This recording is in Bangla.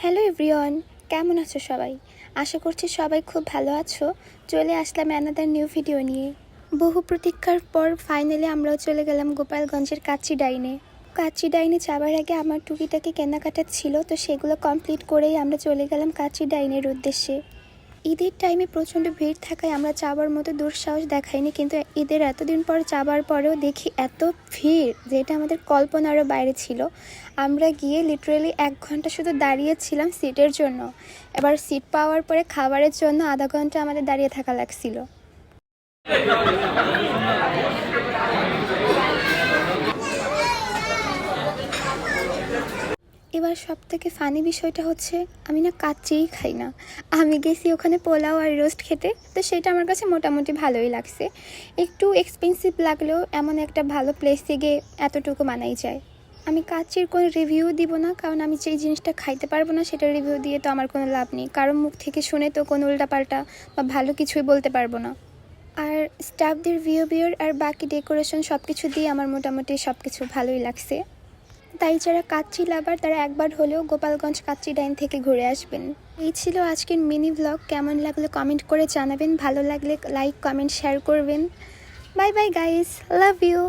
হ্যালো এভরিওয়ান, কেমন আছো সবাই? আশা করছি সবাই খুব ভালো আছো। চলে আসলাম অ্যানাদার নিউ ভিডিও নিয়ে। বহু প্রতীক্ষার পর ফাইনালি আমরাও চলে গেলাম গোপালগঞ্জের কাচ্চি ডাইনে যাবার আগে আমার টুকিটাকি কেনাকাটা ছিল, তো সেগুলো কমপ্লিট করেই আমরা চলে গেলাম কাচ্চি ডাইনের উদ্দেশ্যে। ঈদের টাইমে প্রচণ্ড ভিড় থাকায় আমরা যাবার মতো দুঃসাহস দেখাইনি, কিন্তু ঈদের এতদিন পর যাবার পরেও দেখি এত ভিড় যেটা আমাদের কল্পনারও বাইরে ছিল। আমরা গিয়ে লিটারেলি 1 ঘন্টা শুধু দাঁড়িয়েছিলাম সিটের জন্য। এবার সিট পাওয়ার পরে খাবারের জন্য আধা ঘন্টা আমাদের দাঁড়িয়ে থাকা লাগছিল। এবার সব থেকে ফানি বিষয়টা হচ্ছে আমি না কাচ্চিই খাই না। আমি গেছি ওখানে পোলাও আর রোস্ট খেতে, তো সেটা আমার কাছে মোটামুটি ভালোই লাগছে। একটু এক্সপেন্সিভ লাগলেও এমন একটা ভালো প্লেসে গিয়ে এতটুকু মানাই যায়। আমি কাচ্চির কোনো রিভিউ দিব না, কারণ আমি যেই জিনিসটা খাইতে পারবো না সেটা রিভিউ দিয়ে তো আমার কোনো লাভ নেই। কারণ মুখ থেকে শুনে তো কোনো উল্টাপাল্টা বা ভালো কিছুই বলতে পারবো না। আর স্টাফদের বিহেভিয়ার আর বাকি ডেকোরেশন সব কিছু দিয়ে আমার মোটামুটি সব কিছু ভালোই লাগছে। তাই যারা কাচ্চি লাভার তারা একবার হলেও গোপালগঞ্জ কাচ্চি ডাইন থেকে ঘুরে আসবেন। এই ছিল আজকের মিনি ব্লগ। কেমন লাগলো কমেন্ট করে জানাবেন, ভালো লাগলে লাইক কমেন্ট শেয়ার করবেন। Bye bye guys, love you.